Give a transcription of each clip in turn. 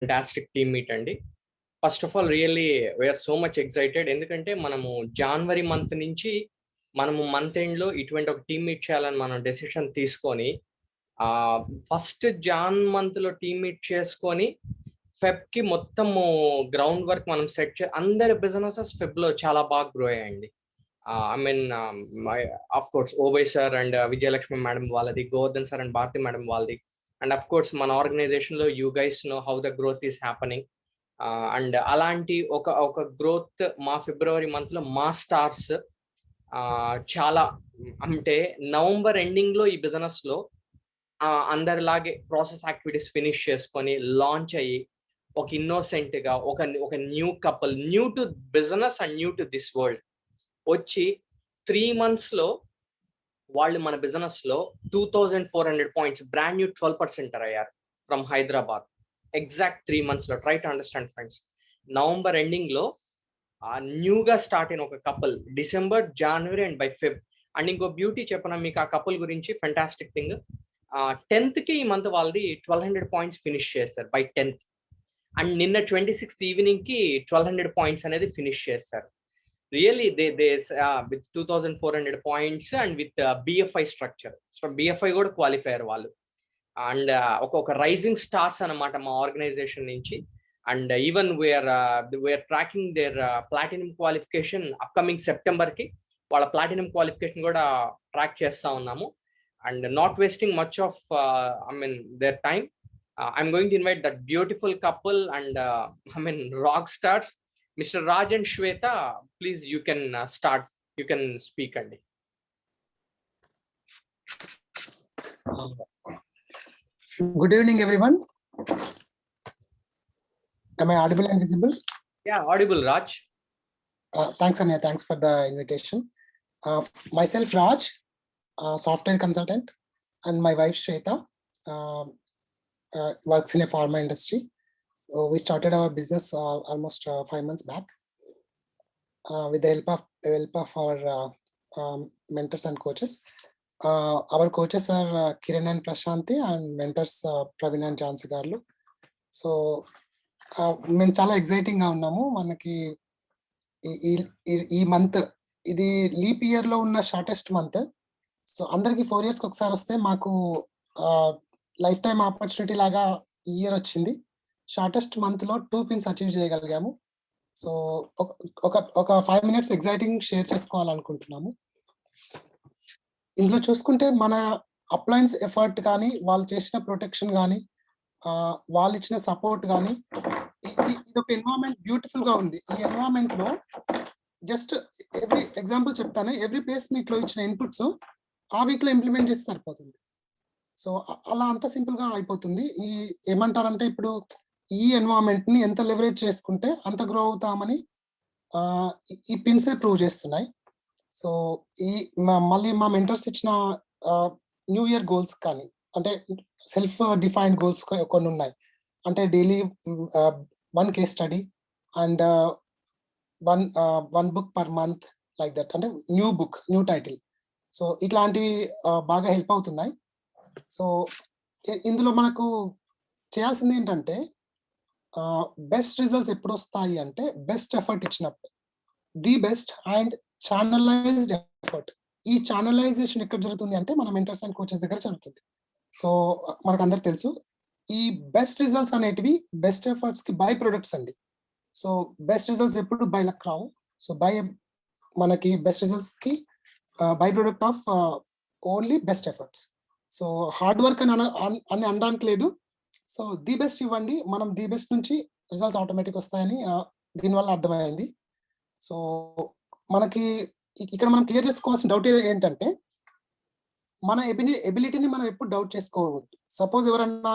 Fantastic team meet అండి. First of all really we are so much excited. ఎందుకంటే మనము జనవరి month నుంచి మనము మంత్ ఎండ్ లో ఇటువంటి ఒక టీమ్ మీట్ చేయాలని మనం డెసిషన్ తీసుకొని ఫస్ట్ జాన్ మంత్ లో టీమ్ మీట్ చేసుకొని ఫెబ్ కి మొత్తము గ్రౌండ్ వర్క్ మనం సెట్ అందరి బిజినెసెస్ ఫెబ్ లో చాలా బాగా గ్రో అయ్యాయండి. I mean of course Obai sir and Vijayalakshmi madam వాళ్ళది, Govardhan sir and Bharati madam వాళ్ళది, అండ్ అఫ్ కోర్స్ మన ఆర్గనైజేషన్ లో you guys know how the growth is happening. And అలాంటి ఒక గ్రోత్ మా ఫిబ్రవరి మంత్ లో మా స్టార్స్ చాలా, అంటే నవంబర్ ఎండింగ్ లో ఈ బిజినెస్ లో అందరిలాగే ప్రాసెస్ యాక్టివిటీస్ ఫినిష్ చేసుకొని లాంచ్ అయ్యి ఒక ఇన్నోసెంట్ గా ఒక new couple, new to business and new to this world వచ్చి 3 months లో వాళ్ళు మన బిజినెస్ లో 2400 పాయింట్స్ బ్రాండ్ న్యూ 12% అయ్యారు ఫ్రమ్ హైదరాబాద్. ఎగ్జాక్ట్ 3 months లో. Try to understand friends. November ending లో న్యూగా స్టార్ట్ అయిన ఒక couple December, January and by Feb. And ఇంకో బ్యూటీ చెప్పిన మీకు ఆ కపుల్ గురించి, ఫెంటాస్టిక్ థింగ్, 10th కి ఈ మంత్ వాళ్ళది 1200 పాయింట్స్ ఫినిష్ చేస్తారు బై 10th. అండ్ నిన్న 26th ఈవినింగ్ కి 1200 పాయింట్స్ అనేది ఫినిష్ చేస్తారు. Really they with 2400 points and with BFI structure. BFI కూడా క్వాలిఫైయర్ వాళ్ళు. అండ్ ఒక రైజింగ్ స్టార్స్ అన్నమాట మా ఆర్గనైజేషన్ నుంచి. And even we are tracking their platinum qualification upcoming September కి. వాళ్ళ ప్లాటినం క్వాలిఫికేషన్ కూడా ట్రాక్ చేస్తా ఉన్నాము. And not wasting much of their time, I'm going to invite that beautiful couple and rock stars, Mr. Raj and Shweta, please you can start. You can speak, Andy. Good evening, everyone. Am I audible and visible? Yeah, audible, Raj. Thanks, Anya. Thanks for the invitation. Myself, Raj, software consultant, and my wife, Shweta, works in a pharma industry. We started our business almost 5 months back with the help of our mentors and coaches. Our coaches are Kiran and Prashanti, and mentors Praveen and Jansi Garlu. So మేము చాలా exciting గా ఉన్నాము. మనకి ఈ month ఇది leap year లో ఉన్న shortest month. So అందరికి 4 years ఒకసారి వస్తే మాకు లైఫ్ టైం ఆపర్చునిటీ లాగా ఈ ఇయర్ వచ్చింది. షార్టెస్ట్ మంత్ లో 2 pins అచీవ్ చేయగలిగాము. సో ఒక 5 minutes ఎగ్జైటింగ్ షేర్ చేసుకోవాలనుకుంటున్నాము. ఇందులో చూసుకుంటే మన అప్లయన్స్ ఎఫర్ట్ కానీ, వాళ్ళు చేసిన ప్రొటెక్షన్ కానీ, వాళ్ళు ఇచ్చిన సపోర్ట్ కానీ, ఇది ఒక ఎన్వైరన్మెంట్ బ్యూటిఫుల్ గా ఉంది. ఈ ఎన్వైరన్మెంట్ లో జస్ట్ ఎవ్రీ ఎగ్జాంపుల్ చెప్తాను. ఎవ్రీ ప్లేస్ మీట్ లో ఇచ్చిన ఇన్పుట్స్ ఆ వీక్ లో ఇంప్లిమెంట్ చేసి సరిపోతుంది. సో అలా అంత సింపుల్ గా అయిపోతుంది. ఏమంటారంటే ఇప్పుడు ఈ ఎన్వైరన్మెంట్ ని ఎంత లెవరేజ్ చేసుకుంటే అంత గ్రో అవుతామని ఈ పిన్సే ప్రూవ్ చేస్తున్నాయి. సో మళ్ళీ మా మెంటర్స్ ఇచ్చిన న్యూ ఇయర్ గోల్స్ కానీ, అంటే సెల్ఫ్ డిఫైన్డ్ గోల్స్ కొన్ని ఉన్నాయి. అంటే daily 1 case study and 1 book per month, like that. అంటే new book, new title. So ఇట్లాంటివి బాగా హెల్ప్ అవుతున్నాయి. సో ఇందులో మనకు చేయాల్సింది ఏంటంటే, బెస్ట్ రిజల్ట్స్ ఎప్పుడు వస్తాయి అంటే బెస్ట్ ఎఫర్ట్ ఇచ్చినప్పుడు. The best and channelised effort. ఈ ఛానలైజేషన్ ఎక్కడ జరుగుతుంది అంటే మన మెంటర్స్ అండ్ కోచెస్ దగ్గర జరుగుతుంది. సో మనకు అందరికి తెలుసు, ఈ బెస్ట్ రిజల్ట్స్ అనేటివి బెస్ట్ ఎఫర్ట్స్ కి బై ప్రొడక్ట్స్ అండి. సో బెస్ట్ రిజల్ట్స్ ఎప్పుడు బై లక్ రావు. సో మనకి బెస్ట్ రిజల్ట్స్ కి by product of only best efforts. So hard work అని అనడానికి లేదు. సో ది బెస్ట్ ఇవ్వండి, మనం ది బెస్ట్ నుంచి రిజల్ట్స్ ఆటోమేటిక్ వస్తాయని దీనివల్ల అర్థమైంది. సో మనకి ఇక్కడ మనం క్లియర్ చేసుకోవాల్సిన డౌట్ ఏంటంటే, మన ఎబిలిటీని మనం ఎప్పుడు డౌట్ చేసుకోవద్దు. సపోజ్ ఎవరన్నా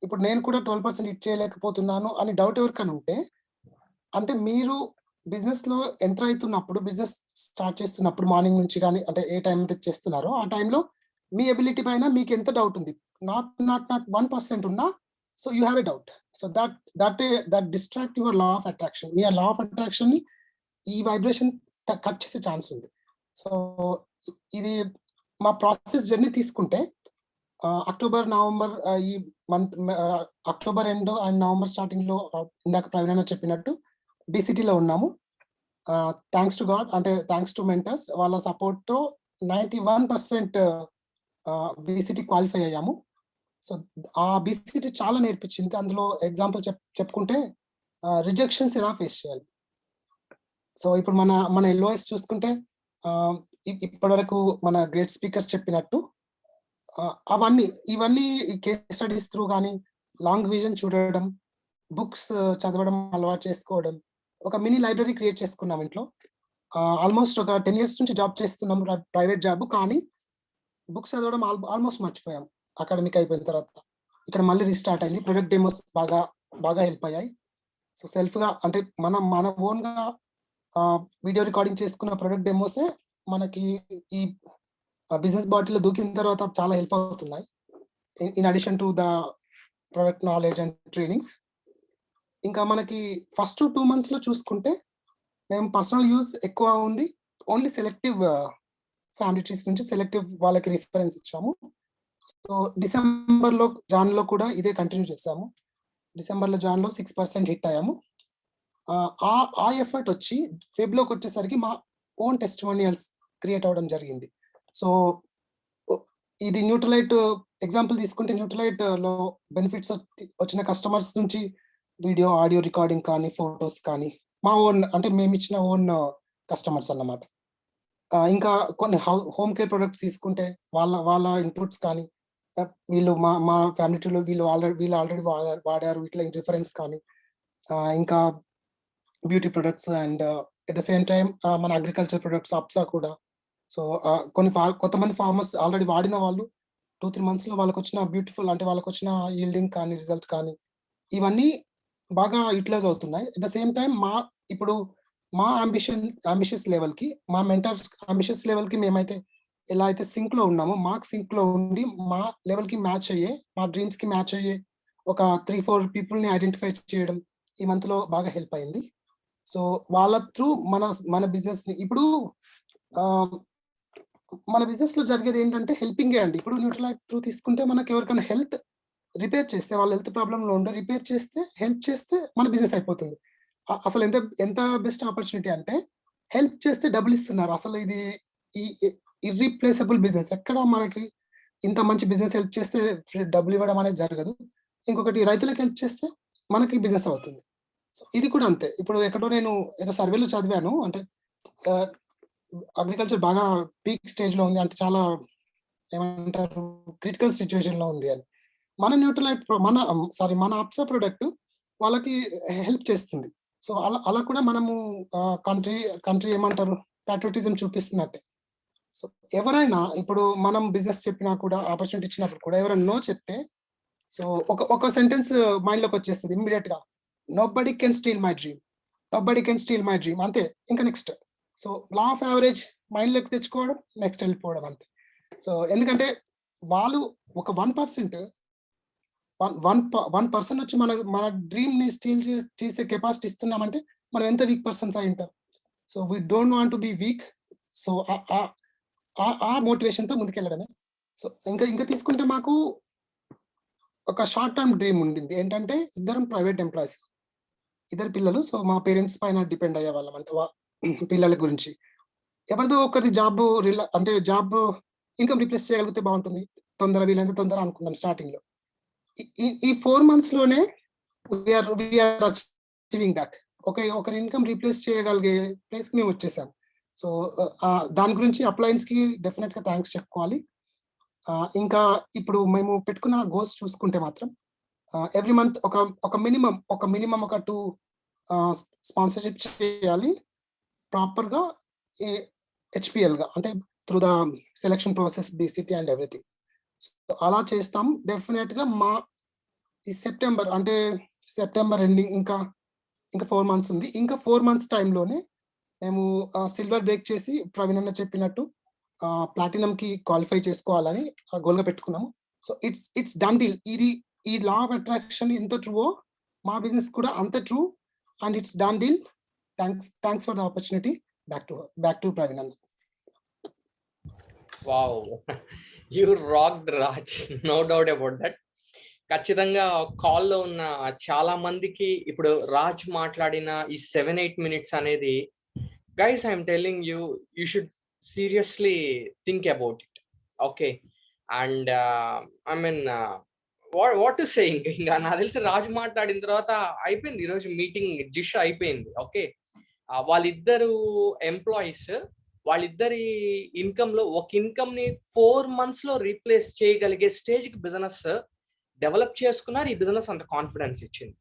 ఇప్పుడు నేను కూడా 12% హిట్ చేయలేకపోతున్నాను అని డౌట్ ఎవరికైనా ఉంటే, అంటే మీరు బిజినెస్ లో ఎంటర్ అవుతున్నప్పుడు, బిజినెస్ స్టార్ట్ చేస్తున్నప్పుడు మార్నింగ్ నుంచి కానీ, అంటే ఏ టైం అయితే చేస్తున్నారో ఆ టైంలో మీ ఎబిలిటీ పైన మీకు ఎంత డౌట్ ఉంది, నాట్ 1% ఉన్నా, so you have a doubt. So that distract your law of attraction. Me law of attraction ని ఈ వైబ్రేషన్ కట్ చేసే ఛాన్స్ ఉంది. సో ఇది మా ప్రాసెస్ జర్నీ తీసుకుంటే అక్టోబర్, నవంబర్ ఈ month October end and November స్టార్టింగ్‌లో ఇందాక ప్రవీణ్ అన్న చెప్పినట్టు బీసీటీలో ఉన్నాము. థాంక్స్ టు గాడ్, అంటే థాంక్స్ టు మెంటర్స్ వాళ్ళ సపోర్ట్‌తో 91% బీసీటీ క్వాలిఫై అయ్యాము. సో, ఆ బీసీటీ చాలా నేర్పించింది. అందులో ఎగ్జాంపుల్ చెప్పుకుంటే రిజెక్షన్స్ ఎలా ఫేస్ చేయాలి. సో, ఇప్పుడు మన ఎల్ఓఎస్ చూసుకుంటే ఇప్పటివరకు మన గ్రేట్ స్పీకర్స్ చెప్పినట్టు ఇవన్నీ కేస్ స్టడీస్ త్రూ గానీ, లాంగ్ విజన్ చూడడం, బుక్స్ చదవడం అలవాటు చేసుకోవడం, ఒక మినీ లైబ్రరీ క్రియేట్ చేసుకున్నాం ఇంట్లో. ఆల్మోస్ట్ ఒక 10 ఇయర్స్ నుంచి జాబ్ చేస్తున్నాం, ప్రైవేట్ జాబ్. కానీ బుక్స్ చదవడం ఆల్మోస్ట్ మర్చిపోయాం అకాడమిక్ అయిపోయిన తర్వాత. ఇక్కడ మళ్ళీ రీస్టార్ట్ అయింది. ప్రొడక్ట్ డెమోస్ బాగా హెల్ప్ అయ్యాయి. సో, సెల్ఫ్‌గా అంటే మన ఓన్‌గా వీడియో రికార్డింగ్ చేసుకున్న ప్రొడక్ట్ డెమోసే మనకి ఈ బిజినెస్ బాటిల్‌లో దూకిన తర్వాత చాలా హెల్ప్ అవుతున్నాయి. In addition to the product knowledge and trainings. ఇంకా మనకి ఫస్ట్ 2 మంత్స్‌లో చూసుకుంటే మేము పర్సనల్ యూజ్ ఎక్కువ ఉంది. ఓన్లీ సెలెక్టివ్ ఫ్యామిలీ ట్రీస్ నుంచి సెలెక్టివ్ వాళ్ళకి రిఫరెన్స్ ఇచ్చాము. సో, జాన్‌లో కూడా ఇదే కంటిన్యూ చేసాము. జాన్‌లో 6% హిట్ అయ్యాము. ఆ ఎఫర్ట్ వచ్చి ఫెబ్‌లోకొచ్చేసరికి మా ఓన్ టెస్టిమోనియల్స్ క్రియేట్ అవ్వడం జరిగింది. సో, ఇది న్యూట్రలైట్ ఎగ్జాంపుల్ తీసుకుంటే న్యూట్రలైట్‌లో బెనిఫిట్స్ వచ్చిన కస్టమర్స్ నుంచి వీడియో, ఆడియో రికార్డింగ్ కానీ, ఫోటోస్ కానీ మా ఓన్, అంటే మేమిచ్చిన ఓన్ కస్టమర్స్ అన్నమాట. ఇంకా కొన్ని హోమ్ కేర్ ప్రొడక్ట్స్ తీసుకుంటే వాళ్ళ ఇన్పుట్స్ కానీ, వీళ్ళు మా ఫ్యామిలీ ట్రీలో వీళ్ళు ఆల్రెడీ వాడారు ఇట్లా రిఫరెన్స్ కానీ, ఇంకా beauty products and at the same time మన అగ్రికల్చర్ ప్రొడక్ట్స్ అప్సా కూడా. సో, కొంతమంది ఫార్మర్స్ ఆల్రెడీ వాడిన వాళ్ళు 2-3 మంత్స్‌లో వాళ్ళకొచ్చిన బ్యూటిఫుల్, అంటే వాళ్ళకొచ్చిన యీల్డింగ్ కానీ, రిజల్ట్ కానీ, ఇవన్నీ బాగా యుటిలైజ్ అవుతున్నాయి. ఎట్ ద సేమ్ టైమ్ ఇప్పుడు మా అంబిషియస్ లెవెల్‌కి, మా మెంటర్స్ అంబిషియస్ లెవెల్‌కి మేమైతే ఎలా అయితే సింక్‌లో ఉన్నామో, మాకు సింక్‌లో ఉండి మా లెవెల్‌కి మ్యాచ్ అయ్యే, మా డ్రీమ్స్‌కి మ్యాచ్ అయ్యే ఒక 3-4 పీపుల్‌ని ఐడెంటిఫై చేయడం ఈ మంత్‌లో బాగా హెల్ప్ అయింది. సో, వాళ్ళ త్రూ మన బిజినెస్‌ని ఇప్పుడు మన బిజినెస్‌లో జరిగేదేంటంటే హెల్పింగే అండి. ఇప్పుడు న్యూట్రలైట్ త్రూ తీసుకుంటే మనకి ఎవరికైనా హెల్త్ రిపేర్ చేస్తే, వాళ్ళ హెల్త్ ప్రాబ్లమ్‌లో ఉండి రిపేర్ చేస్తే, హెల్ప్ చేస్తే మన బిజినెస్ అయిపోతుంది. అసలు ఎంత బెస్ట్ ఆపర్చునిటీ అంటే హెల్ప్ చేస్తే డబ్బులిస్తున్నారు. అసలు ఇది ఈ ఇర్రీప్లేసబుల్ బిజినెస్. ఎక్కడ మనకి ఇంత మంచి బిజినెస్ హెల్ప్ చేస్తే డబ్బులివ్వడం అనేది జరగదు. ఇంకొకటి రైతులకు హెల్ప్ చేస్తే మనకి బిజినెస్ అవుతుంది. సో, ఇది కూడా అంతే. ఇప్పుడు ఎక్కడో నేను ఏదో సర్వేలో చదివాను. అంటే అగ్రికల్చర్ బాగా పీక్ స్టేజ్‌లో ఉంది. అంటే చాలా ఏమంటారు, క్రిటికల్ సిట్యుయేషన్‌లో ఉంది అని. మన న్యూట్రలైట్ మన అప్సా ప్రొడక్ట్ వాళ్ళకి హెల్ప్ చేస్తుంది. సో, అలా కూడా మనము కంట్రీ ఏమంటారు, పాట్రియోటిజం చూపిస్తున్నట్టే. సో, ఎవరైనా ఇప్పుడు మనం బిజినెస్ చెప్పినా కూడా, ఆపర్చునిటీ ఇచ్చినప్పుడు కూడా ఎవరైనా నో చెప్తే, సో, ఒక సెంటెన్స్ మైండ్‌లోకి వచ్చేస్తది ఇమ్మీడియేట్‌గా. Nobody can steel my dream. Nobody can steel my dream. అంతే. ఇంకా next. So, law of average మైండ్‌లోకి తెచ్చుకోవడం, నెక్స్ట్ వెళ్ళిపోవడం అంతే. సో, ఎందుకంటే వాళ్ళు ఒక 1% 1% వచ్చి మన డ్రీమ్‌ని స్టీల్ చేసే కెపాసిటీ ఇస్తున్నామంటే మనం ఎంత వీక్ పర్సన్స్ అయి ఉంటాం. So, we don't want to be weak. So, ఆ మోటివేషన్‌తో ముందుకెళ్ళడమే. సో, ఇంకా తీసుకుంటే మాకు ఒక షార్ట్ టర్మ్ డ్రీమ్ ఉండింది. ఏంటంటే ఇద్దరం ప్రైవేట్ ఎంప్లాయీస్. ఇద్దరు పిల్లలు. సో, మా పేరెంట్స్ పైన డిపెండ్ అయ్యేవాళ్ళం. అంటే పిల్లల గురించి. ఎవరిదో ఒకరిది జాబ్ ఇన్‌కమ్ రీప్లేస్ చేయగలిగితే బావుంటుంది. వీలైనంత తొందర అనుకున్నాం స్టార్టింగ్‌లో. ఈ 4 మంత్స్‌లోనే వి ఆర్ అచీవింగ్ దట్. ఒకరి ఇన్‌కమ్ రీప్లేస్ చేయగలిగే ప్లేస్‌కి మేము వచ్చేసాం. సో, దాని గురించి అప్లయన్స్‌కి డెఫినిట్‌గా థాంక్స్ చెప్పుకోవాలి. ఇంకా ఇప్పుడు మేము పెట్టుకున్న గోల్స్ చూసుకుంటే మాత్రం ఎవ్రీ మంత్ ఒక మినిమమ్ ఒక 2 స్పాన్సర్‌షిప్ చేయాలి. ప్రాపర్‌గా ఈ హెచ్‌పిఎల్‌గా, అంటే through the selection process, BCT and everything. So, అలా చేస్తాం. డెఫినిట్‌గా ఈ సెప్టెంబర్ ఎండింగ్ ఇంకా 4 మంత్స్ ఉంది. ఇంకా 4 మంత్స్ టైమ్‌లోనే మేము సిల్వర్ బ్రేక్ చేసి ప్రవీణ్ అన్న చెప్పినట్టు ప్లాటినంకి క్వాలిఫై చేసుకోవాలని గోల్‌గా పెట్టుకున్నాము. So, it's done deal. ఈ లా ఆఫ్ అట్రాక్షన్ ఎంత ట్రూవో మా బిజినెస్ కూడా అంత true, and it's done deal. Thanks for the opportunity. Back to Praveen అన్న. Wow! You rocked Raj, no doubt about that. ఖచ్చితంగా కాల్లో ఉన్న చాలా మందికి ఇప్పుడు రాజ్ మాట్లాడిన ఈ 7-8 మినిట్స్ అనేది, guys I'm telling you, you should seriously think about it. Okay. And I mean what to say, ఇంకా నాకు తెలిసి రాజు మాట్లాడిన తర్వాత అయిపోయింది ఈరోజు మీటింగ్ జిష్ అయిపోయింది. ఓకే. వాళ్ళిద్దరు ఎంప్లాయీస్, వాళ్ళిద్దరి ఇన్కమ్ లో ఒక ఇన్కమ్ ని 4 months లో రీప్లేస్ చేయగలిగే స్టేజ్ కి బిజినెస్ డెవలప్ చేసుకున్నారు. ఈ బిజినెస్ అంత కాన్ఫిడెన్స్ ఇచ్చింది.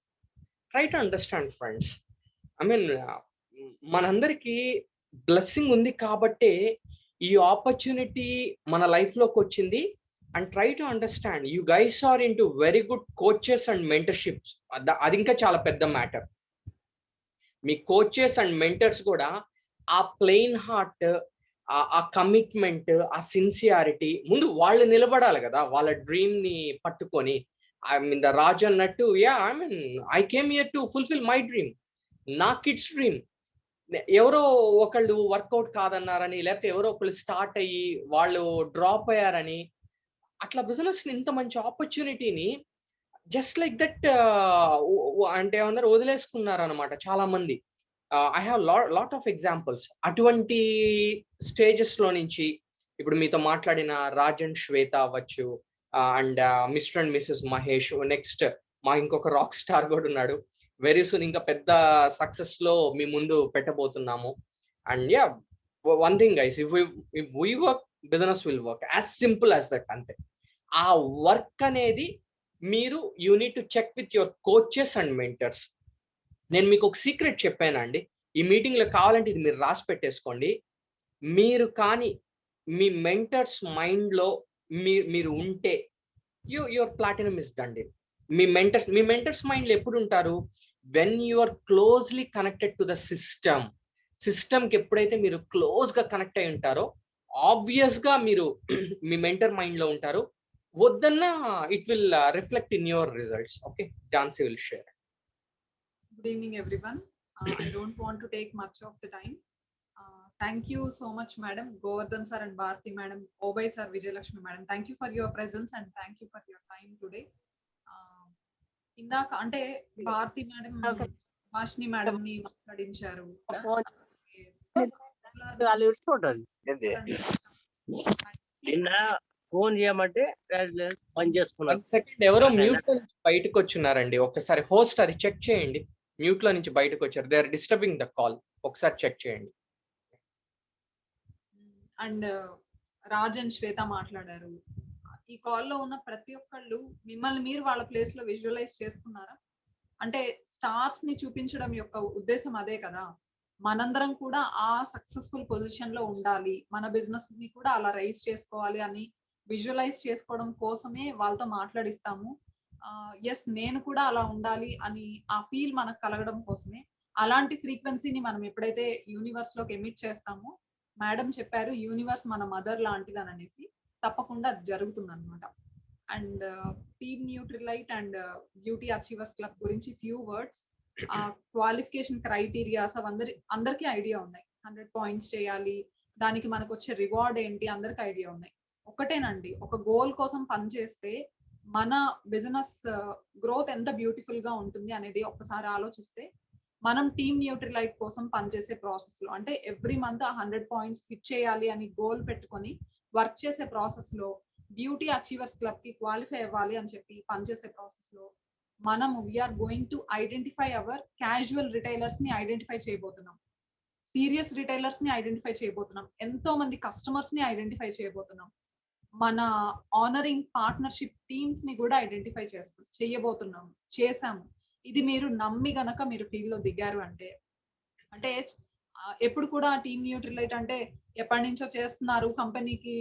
Try to understand friends. I mean మనందరికి బ్లెస్సింగ్ ఉంది కాబట్టే ఈ ఆపర్చునిటీ మన లైఫ్ లోకి వచ్చింది. And try to understand, you guys are into very good coaches and mentorships. అది ఇంకా చాలా పెద్ద మ్యాటర్. మీ కోచెస్ అండ్ మెంటర్స్ కూడా ఆ ప్లెయిన్ హార్ట్, ఆ కమిట్మెంట్, ఆ సిన్సియారిటీ, ముందు వాళ్ళు నిలబడాలి కదా వాళ్ళ డ్రీమ్ ని పట్టుకొని. ఐ మీన్ ద రాజ్ అన్నట్టు, yeah I mean I came here to fulfil my dream, నా కిడ్స్ డ్రీమ్. ఎవరో ఒకళ్ళు వర్కౌట్ కాదన్నారని, లేకపోతే ఎవరో ఒకళ్ళు స్టార్ట్ అయ్యి వాళ్ళు డ్రాప్ అయ్యారని, అట్లా బిజినెస్ ఇంత మంచి ఆపర్చునిటీని జస్ట్ లైక్ దట్ అంటే ఏమన్నారు, వదిలేసుకున్నారు అనమాట చాలా మంది. I have lot of examples అటువంటి స్టేజెస్ లో నుంచి. ఇప్పుడు మీతో మాట్లాడిన రాజ్ అండ్ శ్వేత అవ్వచ్చు, and mister and Mrs Mahesh, next మా ఇంకొక రాక్ స్టార్ కూడా ఉన్నాడు. వెరీ సూన్ ఇంకా పెద్ద సక్సెస్ లో మీ ముందు పెట్టబోతున్నాము. And yeah, one thing guys, if we work, business will work, as simple as that, అంతే. ఆ వర్క్ అనేది మీరు you need to check with your coaches and mentors. నేను మీకు ఒక సీక్రెట్ చెప్పానండి, ఈ మీటింగ్ లో కావాలంటే ఇది మీరు రాసి పెట్టేసుకోండి. మీరు కానీ మీ మెంటర్స్ మైండ్ లో మీరు ఉంటే, యువర్ ప్లాటినం ఇస్ డన్. మీ మెంటర్స్ మైండ్ లో ఎప్పుడు ఉంటారు? When you are closely connected to the system కి ఎప్పుడైతే మీరు క్లోజ్ గా కనెక్ట్ అయి ఉంటారో, ఆబ్వియస్ గా మీరు మీ మెంటర్ మైండ్ లో ఉంటారు. వద్దన్నా it will reflect in your results. Okay, Jhansi will share. Good evening, everyone. I don't want to take much of the time. Thank you so much, Madam Govardhan sir and Bharti Madam, Obay sir, Vijayalakshmi Madam. Thank you for your presence and thank you for your time today. ఇందాక అంటే Bharati madam, భాషిని madam ని మాట్లాడించారు. నిన్న phone చేయమంటే పని చేసుకున్నాను. Second, ఎవరో mute లో నుంచి బయటకు వచ్చున్నారండి. ఒకసారి హోస్ట్ అది చెక్ చేయండి. మ్యూట్ లో నుంచి బయటకు వచ్చారు. They are disturbing the call. ఒకసారి చెక్ చేయండి. అండ్ రాజ్ అండ్ శ్వేత మాట్లాడారు. ఈ కాల్లో ఉన్న ప్రతి ఒక్కళ్ళు మిమ్మల్ని మీరు వాళ్ళ ప్లేస్ లో విజువలైజ్ చేసుకున్నారా? అంటే స్టార్స్ ని చూపించడం యొక్క ఉద్దేశం అదే కదా. మనందరం కూడా ఆ సక్సెస్ఫుల్ పొజిషన్ లో ఉండాలి, మన బిజినెస్ ని కూడా అలా రైజ్ చేసుకోవాలి అని విజువలైజ్ చేసుకోవడం కోసమే వాళ్ళతో మాట్లాడిస్తాము. ఎస్, నేను కూడా అలా ఉండాలి అని ఆ ఫీల్ మనకు కలగడం కోసమే. అలాంటి ఫ్రీక్వెన్సీని మనం ఎప్పుడైతే యూనివర్స్ లోకి ఎమిట్ చేస్తామో, మేడం చెప్పారు యూనివర్స్ మన మదర్ లాంటిది అని అనేసి, తప్పకుండా జరుగుతుంది అనమాట. And team Nutrilite and beauty achievers club గురించి ఫ్యూ వర్డ్స్. ఆ క్వాలిఫికేషన్ క్రైటీరియాస్ అందరికీ ఐడియా ఉన్నాయి. 100 points చేయాలి, దానికి మనకు వచ్చే రివార్డ్ ఏంటి, అందరికి ఐడియా ఉన్నాయి. ఒకటేనండి, ఒక గోల్ కోసం పనిచేస్తే మన బిజినెస్ గ్రోత్ ఎంత బ్యూటిఫుల్ గా ఉంటుంది అనేది ఒక్కసారి ఆలోచిస్తే, మనం టీమ్ న్యూట్రిలైట్ కోసం పనిచేసే ప్రాసెస్ లో, అంటే ఎవ్రీ మంత్ 100 points హిట్ చేయాలి అని గోల్ పెట్టుకొని వర్క్ చేసే ప్రాసెస్ లో, బ్యూటీ అచీవర్స్ క్లబ్ కి క్వాలిఫై అవ్వాలి అని చెప్పి పనిచేసే ప్రాసెస్ లో, మనం we are going to identify our casual retailers ని ఐడెంటిఫై చేయబోతున్నాం, సీరియస్ రిటైలర్స్ ని ఐడెంటిఫై చేయబోతున్నాం, ఎంతో మంది కస్టమర్స్ ని ఐడెంటిఫై చేయబోతున్నాం, మన ఆనరింగ్ పార్ట్నర్షిప్ టీమ్స్ ని కూడా ఐడెంటిఫై చేయబోతున్నాం, చేసాము. ఇది మీరు నమ్మి గనక మీరు ఫీల్డ్ లో దిగారు అంటే ఎప్పుడు కూడా టీమ్ న్యూట్రిలైట్ అంటే ఎప్పటి నుంచో చేస్తున్నారు కంపెనీకి,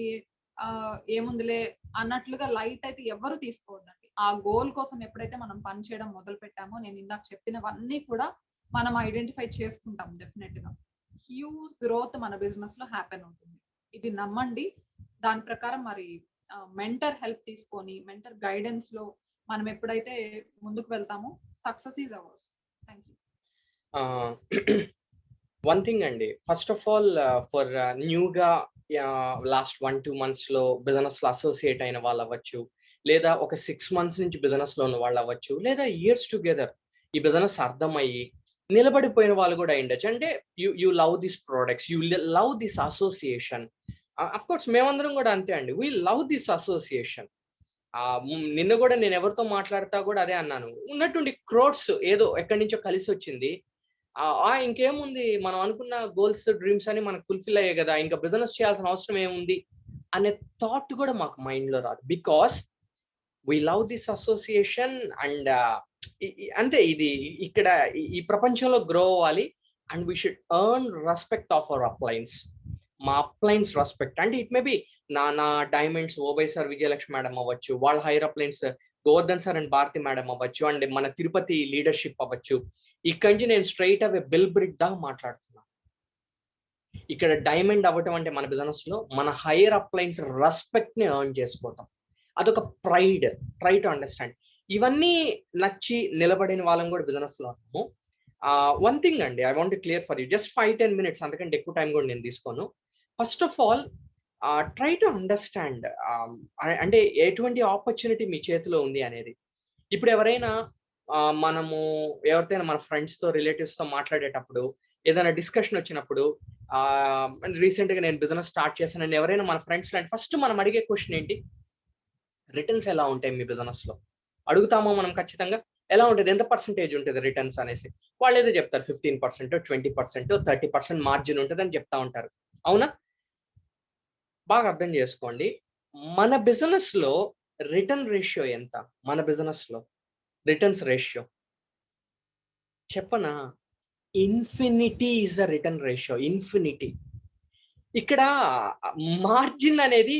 ఏముందిలే అన్నట్లుగా లైట్ అయితే ఎవరు తీసుకోవద్దండి. ఆ గోల్ కోసం ఎప్పుడైతే మనం పని చేయడం మొదలు పెట్టామో, నేను ఇందాక చెప్పినవన్నీ కూడా మనం ఐడెంటిఫై చేసుకుంటాం. డెఫినెట్ గా హ్యూజ్ గ్రోత్ మన బిజినెస్ లో హ్యాపెన్ అవుతుంది. ఇది నమ్మండి. దాని ప్రకారం మరి మెంటర్ హెల్ప్ తీసుకొని, మెంటర్ గైడెన్స్ లో మనం ఎప్పుడైతే ముందుకు వెళ్తామో, success is ours. Thank you. One thing అండి, ఫస్ట్ ఆఫ్ ఆల్ ఫర్ న్యూగా లాస్ట్ 1-2 మంత్స్ లో బిజినెస్ లో అసోసియేట్ అయిన వాళ్ళు అవ్వచ్చు, లేదా ఒక 6 మంత్స్ నుంచి బిజినెస్ లో ఉన్న వాళ్ళు అవ్వచ్చు, లేదా ఇయర్స్ టుగెదర్ ఈ బిజినెస్ అర్థమయ్యి నిలబడిపోయిన వాళ్ళు కూడా అయ్యుండొచ్చు. అంటే you love this products, you love this association. Of course మేమందరం కూడా అంతే అండి, వీ లవ్ దిస్ అసోసియేషన్. నిన్న కూడా నేను ఎవరితో మాట్లాడతా కూడా అదే అన్నాను, ఉన్నటువంటి క్రోడ్స్ ఏదో ఎక్కడి నుంచో కలిసి వచ్చింది. ఇంకేముంది, మనం అనుకున్న గోల్స్ డ్రీమ్స్ అని మనకు ఫుల్ఫిల్ అయ్యాయి కదా, ఇంకా బిజినెస్ చేయాల్సిన అవసరం ఏముంది అనే థాట్ కూడా మాకు మైండ్ లో రాదు. Because we love this association. And అంతే, ఇది ఇక్కడ ఈ ప్రపంచంలో గ్రో అవ్వాలి. And we should earn respect of our uplines. మా అప్లైన్స్ రెస్పెక్ట్ అంటే ఇట్ మే బి నా diamonds Obai sir, Vijayalakshmi madam అవ్వచ్చు, వాళ్ళ higher uplines Govardhan sir and Bharati madam అవ్వచ్చు, అండ్ మన తిరుపతి లీడర్షిప్ అవ్వచ్చు. ఇక్కడి నుంచి నేను స్ట్రైట్ అవే బిల్ బ్రిడ్ దాకా మాట్లాడుతున్నా. ఇక్కడ డైమండ్ అవ్వటం అంటే మన బిజినెస్ లో మన హైయర్ అప్లైన్స్ రెస్పెక్ట్ ని ఎర్న్ చేసుకోవటం, అదొక ప్రైడ్. Try to understand. ఇవన్నీ నచ్చి నిలబడిన వాళ్ళం కూడా బిజినెస్ లో ఉన్నాము. వన్ థింగ్ అండి, I want clear for you, just 5-10 minutes, అంతకంటే ఎక్కువ టైం కూడా నేను తీసుకోను. First of all try to understand అంటే ఎటువంటి ఆపర్చునిటీ మీ చేతిలో ఉంది అనేది. ఇప్పుడు ఎవరైనా మనము ఎవరితోనైనా మన ఫ్రెండ్స్ తో, రిలేటివ్స్ తో మాట్లాడేటప్పుడు, ఏదైనా డిస్కషన్ వచ్చినప్పుడు, రీసెంట్ గా నేను బిజినెస్ స్టార్ట్ చేశానని ఎవరైనా మన ఫ్రెండ్స్ లాంటి ఫస్ట్ మనం అడిగే క్వశ్చన్ ఏంటి, రిటర్న్స్ ఎలా ఉంటాయి మీ బిజినెస్ లో అడుగుతామో మనం ఖచ్చితంగా. ఎలా ఉంటుంది, ఎంత పర్సెంటేజ్ ఉంటుంది రిటర్న్స్ అనేసి. వాళ్ళు ఏదో చెప్తారు 15%, 20%, 30% మార్జిన్ ఉంటుంది అని చెప్తా ఉంటారు. అవునా? బాగా అర్థం చేసుకోండి, మన బిజినెస్ లో రిటర్న్ రేషియో ఎంత? మన బిజినెస్ లో రిటర్న్స్ రేషియో చెప్పనా? Infinity is the return ratio. Infinity. ఇక్కడ మార్జిన్ అనేది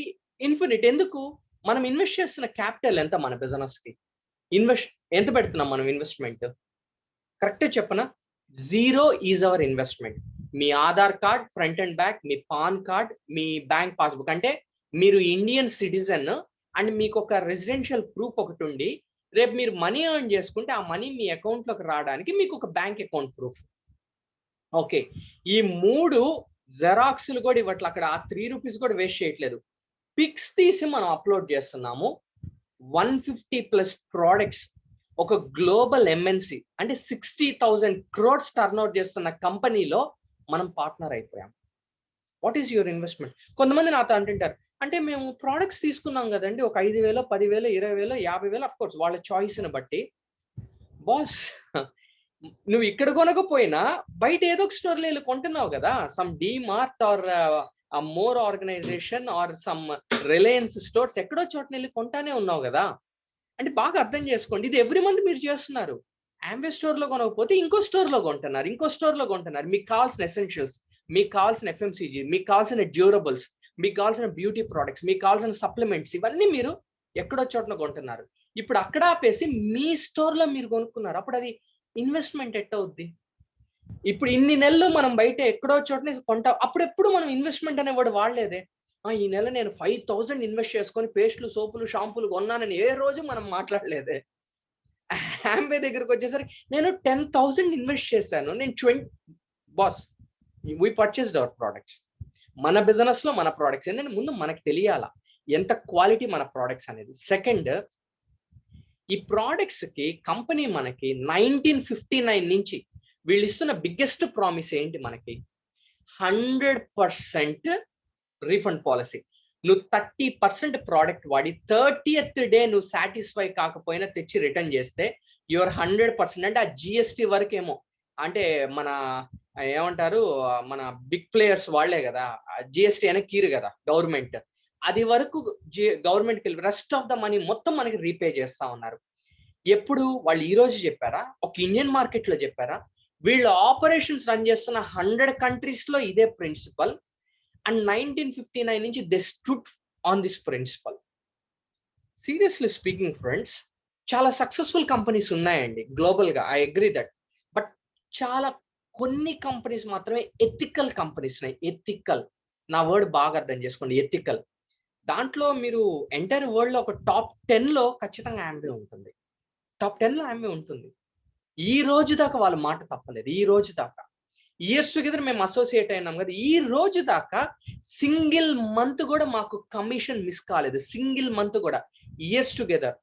ఇన్ఫినిటీ. ఎందుకు? మనం ఇన్వెస్ట్ చేస్తున్న క్యాపిటల్ ఎంత మన బిజినెస్ కి? ఎంత పెడుతున్నాం మనం ఇన్వెస్ట్మెంట్? కరెక్ట్ చెప్పనా? 0 is our investment. Me Aadhaar card front and back, me pan card, me bank passbook, అంటే మీరు ఇండియన్ సిటిజన్ అండ్ మీకు ఒక రెసిడెన్షియల్ ప్రూఫ్ ఒకటి ఉండి, రేపు మీరు మనీ ఎర్న్ చేసుకుంటే ఆ మనీ మీ అకౌంట్ లోకి రావడానికి మీకు ఒక బ్యాంక్ అకౌంట్ ప్రూఫ్. ఓకే, ఈ 3 జెరాక్స్లు కూడా ఇవ్వట్లు. అక్కడ ఆ 3 రూపీస్ కూడా వేస్ట్ చేయట్లేదు. పిక్స్ తీసి మనం అప్లోడ్ చేస్తున్నాము. 150+ ప్రోడక్ట్స్, ఒక గ్లోబల్ ఎంఎన్సి అంటే 60,000 crores టర్న్అవుట్ చేస్తున్న కంపెనీలో మనం పార్ట్నర్ అయిపోయాం. What is your investment? కొంతమంది నాతో అంటుంటారు, అంటే మేము ప్రోడక్ట్స్ తీసుకున్నాం కదండి, ఒక 5,000, 10,000, 20,000, 50,000, అఫ్ కోర్స్ వాళ్ళ చాయిస్ ని బట్టి. బాస్, నువ్వు ఇక్కడ కొనకపోయినా బయట ఏదో ఒక స్టోర్లో వెళ్ళి కొంటున్నావు కదా, some DMart or more organisation or some Reliance stores, ఎక్కడో చోట వెళ్ళి కొంటానే ఉన్నావు కదా. అంటే బాగా అర్థం చేసుకోండి, ఇది ఎవ్రీ మంత్ మీరు చేస్తున్నారు. ఆంబే స్టోర్ లో కొనకపోతే ఇంకో స్టోర్ లో కొంటున్నారు, ఇంకో స్టోర్ లో కొంటున్నారు. మీకు కావాల్సిన ఎసెన్షియల్స్, మీకు కావాల్సిన ఎఫ్ఎంసీజీ, మీకు కావాల్సిన డ్యూరబుల్స్, మీకు కావాల్సిన బ్యూటీ ప్రొడక్ట్స్, మీకు కావాల్సిన సప్లిమెంట్స్, ఇవన్నీ మీరు ఎక్కడో చోట్ల కొంటున్నారు. ఇప్పుడు అక్కడ ఆపేసి మీ స్టోర్ లో మీరు కొనుక్కున్నారు. అప్పుడు అది ఇన్వెస్ట్మెంట్ ఎట్ అవుద్ది? ఇప్పుడు ఇన్ని నెలలు మనం బయట ఎక్కడో చోటనే కొంటాం, అప్పుడెప్పుడు మనం ఇన్వెస్ట్మెంట్ అనేవాడు వాడలేదే. ఈ నెల నేను 5,000 ఇన్వెస్ట్ చేసుకొని పేస్ట్లు, సోపులు, షాంపూలు కొన్నానని ఏ రోజు మనం మాట్లాడలేదే. ఆంబే దగ్గరకు వచ్చేసరికి నేను 10,000 ఇన్వెస్ట్ చేశాను, నేను 20. Boss, we purchased hour products. మన బిజినెస్ లో మన ప్రోడక్ట్స్ ఏంటంటే ముందు మనకు తెలియాలా ఎంత క్వాలిటీ మన ప్రోడక్ట్స్ అనేది. సెకండ్, ఈ ప్రోడక్ట్స్ కి కంపెనీ మనకి 1959 నుంచి వీళ్ళు ఇస్తున్న బిగ్గెస్ట్ ప్రామిస్ ఏంటి మనకి? 100% రీఫండ్ పాలసీ. నువ్వు 30% ప్రోడక్ట్ వాడి 30th డే నువ్వు సాటిస్ఫై కాకపోయినా తెచ్చి రిటర్న్ చేస్తే యువర్ 100%. అంటే ఆ జిఎస్టి వరకేమో, అంటే మన ఏమంటారు, మన బిగ్ ప్లేయర్స్ వాళ్లే కదా జిఎస్టి అనే కీరు కదా గవర్నమెంట్, అది వరకు గవర్నమెంట్కి వెళ్ళి రెస్ట్ ఆఫ్ ద మనీ మొత్తం మనకి రీపే చేస్తా ఉన్నారు. ఎప్పుడు? వాళ్ళు ఈ రోజు చెప్పారా? ఒక ఇండియన్ మార్కెట్ లో చెప్పారా? వీళ్ళు ఆపరేషన్స్ రన్ చేస్తున్న 100 countries లో ఇదే ప్రిన్సిపల్. అండ్ 1959 నుంచి they stood on this principle. Seriously speaking friends, చాలా సక్సెస్ఫుల్ కంపెనీస్ ఉన్నాయండి గ్లోబల్ గా, ఐ అగ్రీ దట్. బట్ చాలా కొన్ని కంపెనీస్ మాత్రమే ఎథికల్ కంపెనీస్ ఉన్నాయి. ఎథికల్, నా వర్డ్ బాగా అర్థం చేసుకోండి, ఎథికల్. దాంట్లో మీరు ఎంటైర్ వరల్డ్ లో ఒక టాప్ 10 లో ఖచ్చితంగా ఆంబే ఉంటుంది. టాప్ 10 లో ఆంబే ఉంటుంది. ఈ రోజు దాకా వాళ్ళ మాట తప్పలేదు, ఈ రోజు దాకా. ఇయర్స్ టుగెదర్ మేము అసోసియేట్ అయినాం కదా, ఈ రోజు దాకా సింగిల్ మంత్ కూడా మాకు కమిషన్ మిస్ కాలేదు, సింగిల్ మంత్ కూడా, ఇయర్స్ టుగెదర్.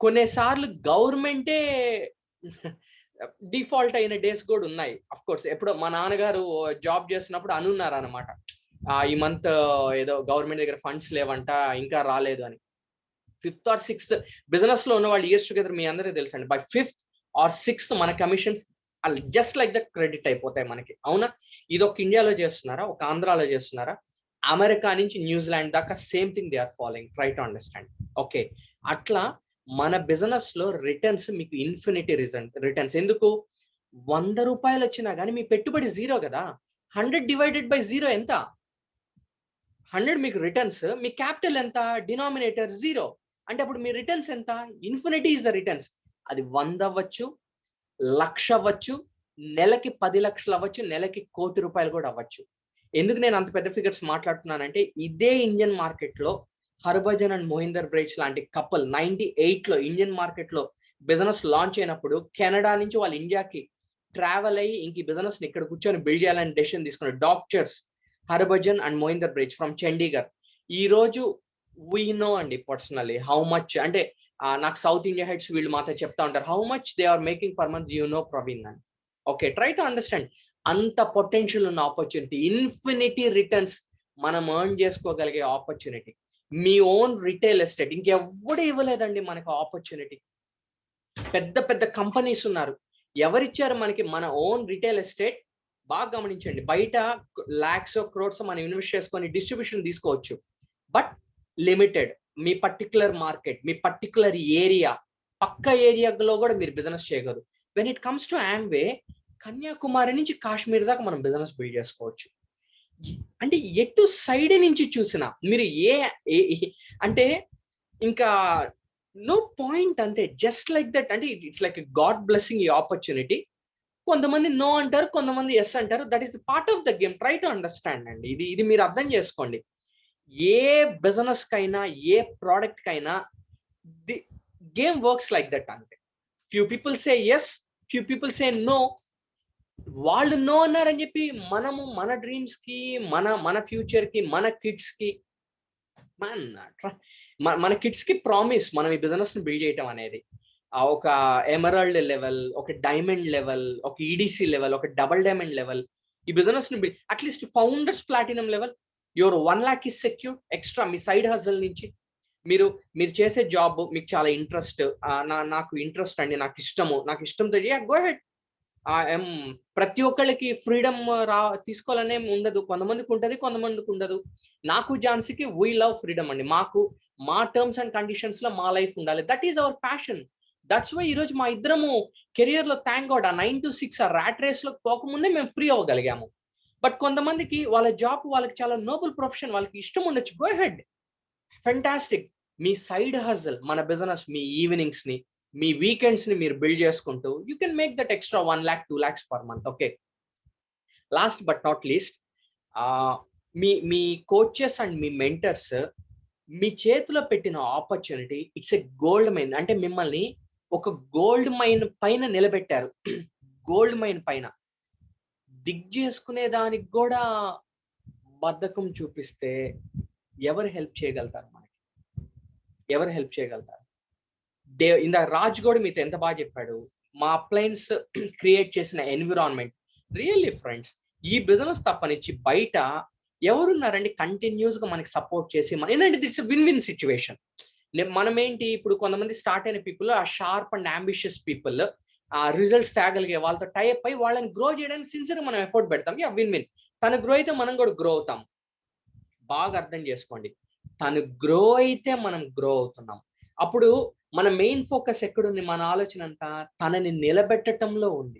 కొన్నిసార్లు గవర్నమెంటే డిఫాల్ట్ అయిన డేస్ కూడా ఉన్నాయి. అఫ్ కోర్స్ ఎప్పుడో మా నాన్నగారు జాబ్ చేస్తున్నప్పుడు అనున్నారు అనమాట, ఈ మంత్ ఏదో గవర్నమెంట్ దగ్గర ఫండ్స్ లేవంట, ఇంకా రాలేదు అని. 5th or 6th బిజినెస్ లో ఉన్న వాళ్ళు ఇయర్స్ టుగెదర్ మీ అందరికీ తెలుసండి, బై 5th or 6th మన commissions just like that credit అయిపోతాయి మనకి. అవునా? ఇది ఒక ఇండియాలో చేస్తున్నారా, ఒక ఆంధ్రాలో చేస్తున్నారా, అమెరికా నుంచి న్యూజిలాండ్ దాకా same thing they are following. Try to understand. Okay, అట్లా మన బిజినెస్ లో రిటర్న్స్ మీకు ఇన్ఫినిటీ రిటర్న్స్. ఎందుకు? 100 రూపాయలు వచ్చినా కానీ మీ పెట్టుబడి 0 కదా. 100 డివైడెడ్ బై 0 ఎంత? 100 మీకు రిటర్న్స్, మీ క్యాపిటల్ ఎంత? డినామినేటర్ 0. అంటే అప్పుడు మీ రిటర్న్స్ ఎంత? Infinity is the returns. అది 100 అవ్వచ్చు, 1,00,000 అవ్వచ్చు, నెలకి 10 లక్షలు అవ్వచ్చు, నెలకి 1,00,00,000 రూపాయలు కూడా అవ్వచ్చు. ఎందుకు నేను అంత పెద్ద ఫిగర్స్ మాట్లాడుతున్నానంటే, ఇదే ఇండియన్ మార్కెట్ లో హర్భజన్ అండ్ మోహిందర్ బ్రైట్స్ లాంటి కపుల్ 98 లో ఇండియన్ మార్కెట్ లో బిజినెస్ లాంచ్ అయినప్పుడు కెనడా నుంచి వాళ్ళు ఇండియాకి ట్రావెల్ అయ్యి ఇంక బిజినెస్ ని ఇక్కడ కూర్చొని బిల్డ్ చేయాలని డెసిషన్ తీసుకున్నారు. Doctors Harbhajan and Mohinder brights from Chandigarh. ఈ రోజు వీ నో అండి పర్సనలీ హౌ మచ్, అంటే నాకు సౌత్ ఇండియా హెడ్స్ వీళ్ళు మాతో చెప్తా ఉంటారు, how much they are making per month, you know Praveen అని. Okay, try to understand. అంత పొటెన్షియల్ ఉన్న ఆపర్చునిటీ, ఇన్ఫినిటీ రిటర్న్స్ మనం ఎర్న్ చేసుకోగలిగే ఆపర్చునిటీ. మీ ఓన్ రిటైల్ ఎస్టేట్ ఇంకెవ్వడూ ఇవ్వలేదండి మనకు ఆపర్చునిటీ. పెద్ద పెద్ద కంపెనీస్ ఉన్నారు, ఎవరిచ్చారు మనకి మన ఓన్ రిటైల్ ఎస్టేట్? బాగా గమనించండి, బయట లాక్స్ ఆఫ్ క్రోర్స్ మనం ఇన్వెస్ట్ చేసుకొని డిస్ట్రిబ్యూషన్ తీసుకోవచ్చు, but limited. Me particular market, me particular area, పక్క ఏరియాలో కూడా మీరు బిజినెస్ చేయగలరు. When it comes to Amway, Kanyakumari నుంచి కాశ్మీర్ దాకా మనం బిజినెస్ బిల్డ్ చేసుకోవచ్చు. అంటే ఎటు సైడ్ నుంచి చూసినా మీరు అంటే ఇంకా నో పాయింట్, అంతే, జస్ట్ లైక్ దట్. అంటే ఇట్స్ లైక్ గాడ్ బ్లెస్సింగ్ ఈ ఆపర్చునిటీ. కొంతమంది నో అంటారు, కొంతమంది ఎస్ అంటారు. That is part of the game. Try to understand అండి. ఇది మీరు అర్థం చేసుకోండి. ఏ బిజినెస్ కైనా, ఏ ప్రోడక్ట్ కైనా the game works like that అంతే. Few people say yes, few people say no. వాళ్ళు నో అన్నారని చెప్పి మనము మన డ్రీమ్స్ కి, మన ఫ్యూచర్ కి, మన కిడ్స్ కి, మన కిడ్స్ కి ప్రామిస్ మనం ఈ బిజినెస్ ని బిల్డ్ చేయటం అనేది ఒక ఎమరాల్డ్ లెవెల్, ఒక డైమండ్ లెవెల్, ఒక ఈడిసి లెవెల్, ఒక డబుల్ డైమండ్ లెవెల్. ఈ బిజినెస్ ని at least founders platinum level, your 1 lakh is secure extra me side hazel నుంచి. మీరు చేసే జాబ్ మీకు చాలా ఇంట్రెస్ట్, నాకు ఇంట్రెస్ట్ అండి, నాకు ఇష్టంతో గో హెడ్. ప్రతి ఒక్కళ్ళకి ఫ్రీడమ్ తీసుకోవాలనే ఉండదు. కొంతమందికి ఉంటది, కొంతమందికి ఉండదు. నాకు ఝాన్సీకి వీ లవ్ ఫ్రీడమ్ అండి. మాకు మా టర్మ్స్ అండ్ కండిషన్స్ లో మా లైఫ్ ఉండాలి. That is our passion. That's why ఈ రోజు మా ఇద్దరము కెరియర్ లో థ్యాంక్ గాడ్ ఆ 9 to 6 ఆ ర్యాట్ రేస్ లో పోకముందే మేము ఫ్రీ అవ్వగలిగాము. బట్ కొంతమందికి వాళ్ళ జాబ్ వాళ్ళకి చాలా నోబుల్ ప్రొఫెషన్, వాళ్ళకి ఇష్టం ఉండొచ్చు. Go head, fantastic. మీ సైడ్ హజల్, మన బిజినెస్, మీ ఈవినింగ్స్ ని, మీ వీకెండ్స్ ని మీరు బిల్డ్ చేసుకుంటూ you can make that extra 1 lakh 2 lakhs per month. Okay, last but not least, మీ కోచెస్ అండ్ మీ మెంటర్స్ మీ చేతిలో పెట్టిన opportunity it's a gold mine. అంటే మిమ్మల్ని ఒక గోల్డ్ మైన్ పైన నిలబెట్టారు. గోల్డ్ మైన్ పైన దిగ్ చేసుకునే దానికి కూడా బద్ధకం చూపిస్తే ఎవరు హెల్ప్ చేయగలుగుతారు? మనకి ఎవరు హెల్ప్ చేయగలుగుతారు? ఇందా రాజ్ కూడా మీతో ఎంత బాగా చెప్పాడు. మా అప్లయన్స్ క్రియేట్ చేసిన ఎన్విరాన్మెంట్ రియల్లీ ఫ్రెండ్స్, ఈ బిజినెస్ తప్పనిచ్చి బయట ఎవరున్నారండి కంటిన్యూస్ గా మనకి సపోర్ట్ చేసి? ఏంటంటే దిట్స్ విన్ విన్ సిచ్యువేషన్. మనం ఏంటి, ఇప్పుడు కొంతమంది స్టార్ట్ అయిన పీపుల్, ఆ షార్ప్ అండ్ అంబిషియస్ పీపుల్, ఆ రిజల్ట్స్ తేగలిగే వాళ్ళతో టైప్ అయ్యి వాళ్ళని గ్రో చేయడానికి సిన్సియర్గా మనం ఎఫర్ట్ పెడతాం. Win win. తను గ్రో అయితే మనం కూడా గ్రో అవుతాం. బాగా అర్థం చేసుకోండి, తను గ్రో అయితే మనం గ్రో అవుతున్నాం. అప్పుడు మన మెయిన్ ఫోకస్ ఎక్కడుంది? మన ఆలోచన అంతా తనని నిలబెట్టడంలో ఉంది.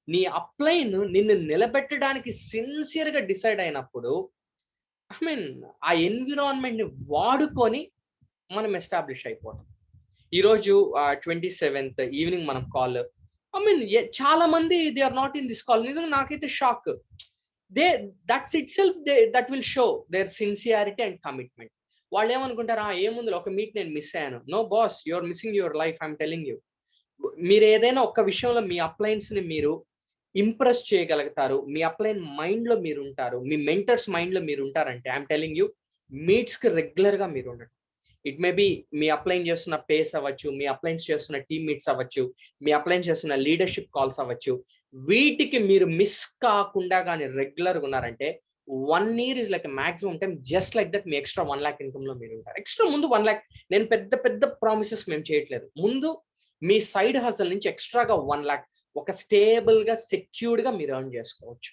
నీ అప్లైన్ నిన్ను నిలబెట్టడానికి సిన్సియర్ గా డిసైడ్ అయినప్పుడు ఆ ఎన్విరాన్మెంట్ ని వాడుకొని మనం ఎస్టాబ్లిష్ అయిపోతాం. ఈరోజు 27th ఈవినింగ్ మనం కాల్, చాలా మంది they are not in this call. నిజంగా నాకైతే shock. That's itself that will show their sincerity and commitment. వాళ్ళు ఏమనుకుంటారా, ఏముంది ఒక మీట్ నేను మిస్ అయ్యాను. No boss, you're missing your life. I'm telling you. మీరు ఏదైనా ఒక్క విషయంలో మీ అప్లయన్స్ ని మీరు ఇంప్రెస్ చేయగలుగుతారు, మీ అప్లైన్ మైండ్ లో మీరు ఉంటారు, మీ మెంటర్స్ మైండ్ లో మీరు ఉంటారంటే ఐఎమ్ టెలింగ్ యూ మీట్స్ కి రెగ్యులర్ గా మీరు ఉండండి. It may B me upline చేస్తున్న పేస్ అవ్వచ్చు, మీ అప్లైన్స్ చేస్తున్న టీమ్ మీట్స్ అవ్వచ్చు, మీ అప్లైన్ చేస్తున్న లీడర్షిప్ కాల్స్ అవ్వచ్చు, వీటికి మీరు మిస్ కాకుండా కానీ రెగ్యులర్ గా ఉన్నారంటే 1 year is like a maximum time. Just like that, me extra 1 lakh income లో మీరు ఉంటారు. ఎక్స్ట్రా ముందు 1 lakh, నేను పెద్ద పెద్ద ప్రామిసెస్ మేము చేయట్లేదు. ముందు మీ సైడ్ హసల్ నుంచి ఎక్స్ట్రాగా 1 lakh ఒక స్టేబుల్ గా సెక్యూర్డ్ గా మీరు ఎర్న్ చేసుకోవచ్చు.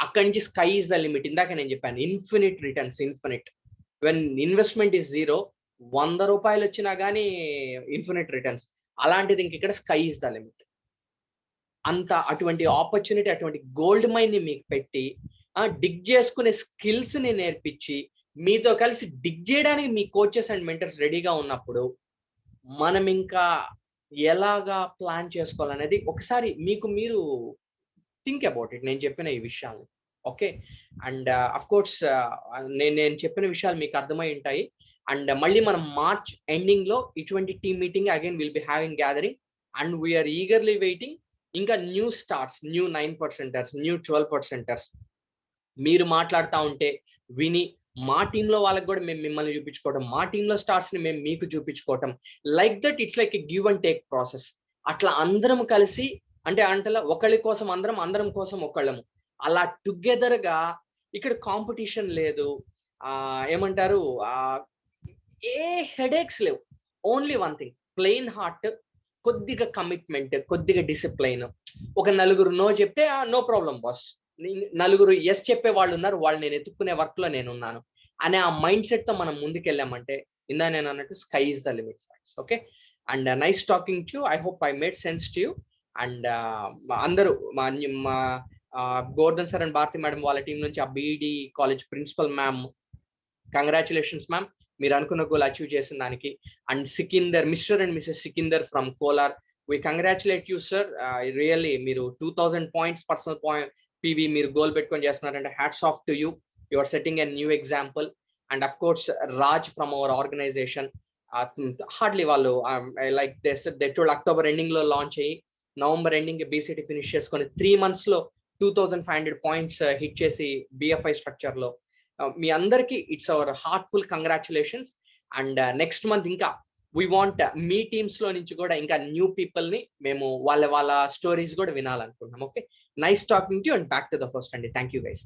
అక్కడి నుంచి స్కై ఇస్ ద లిమిట్. ఇందాక నేను చెప్పాను infinite returns, infinite. When investment is zero, 100 రూపాయలు వచ్చినా కానీ ఇన్ఫినిట్ రిటర్న్స్. అలాంటిది ఇంక ఇక్కడ స్కై ఇస్ ద లిమిట్. అంత అటువంటి ఆపర్చునిటీ, అటువంటి గోల్డ్ మైన్ ని మీకు పెట్టి డిగ్ చేసుకునే స్కిల్స్ ని నేర్పించి మీతో కలిసి డిగ్ చేయడానికి మీ కోచెస్ అండ్ మెంటర్స్ రెడీగా ఉన్నప్పుడు మనం ఇంకా ఎలాగా ప్లాన్ చేసుకోవాలనేది ఒకసారి మీకు మీరు థింక్ అబౌట్ ఇట్, నేను చెప్పిన ఈ విషయాలు. ఓకే, అండ్ అఫ్ కోర్స్ నేను చెప్పిన విషయాలు మీకు అర్థమై ఉంటాయి. అండ్ మళ్ళీ మనం మార్చ్ ఎండింగ్ లో ఇటువంటి team meeting again will be having gathering and we are eagerly waiting. ఇంకా new stars, new 9%ers, new 12%ers మీరు మాట్లాడుతూ ఉంటే విని మా టీంలో వాళ్ళకి కూడా మేము మిమ్మల్ని చూపించుకోవడం, మా టీంలో స్టార్స్ ని మేము మీకు చూపించుకోవటం, like that it's like a give and take process. అట్లా అందరం కలిసి అంటే ఒకళ్ళ కోసం అందరం, అందరం కోసం ఒకళ్ళము, అలా టుగెదర్ గా ఇక్కడ కాంపిటీషన్ లేదు, ఏమంటారు ఏ హెడేక్స్ లేవు. Only one thing, plain heart, కొద్దిగా కమిట్మెంట్, కొద్దిగా డిసిప్లైన్. ఒక నలుగురు నో చెప్తే నో ప్రాబ్లం బాస్, నలుగురు ఎస్ చెప్పే వాళ్ళు ఉన్నారు, వాళ్ళు నేను ఎత్తుక్కునే వర్క్ లో నేను ఉన్నాను అనే ఆ మైండ్ సెట్ తో మనం ముందుకెళ్ళామంటే ఇందా నేను అన్నట్టు sky is the limit. Okay, and nice talking to you. I hope I made sense to you. And అందరూ మా Gordhan sir and Bharati madam వాళ్ళ టీం నుంచి ఆ BEd college principal ma'am, congratulations ma'am, మీరు అనుకున్న గోల్ అచీవ్ చేసిన దానికి. And Sikandar, mister and missus Sikandar from Kolar, we congratulate you sir. Really మీరు 2000 points పర్సనల్ PV మీరు గోల్ పెట్టుకొని చేస్తున్నారంటే hats off to you. You are setting a new example. And of course Raj from our organization, hardly వాళ్ళు like they told October ending లో launch అయ్యి November ending BCT finish చేసుకొని 3 months లో 2500 points hit చేసి BFI structure లో మీ అందరికి it's our heartful congratulations. And next month ఇంకా we want మీ టీమ్స్ లో నుంచి కూడా ఇంకా న్యూ పీపుల్ ని మేము వాళ్ళ స్టోరీస్ కూడా వినాలనుకుంటున్నాం. Okay, nice talking to you and back to the first అండి. Thank you guys.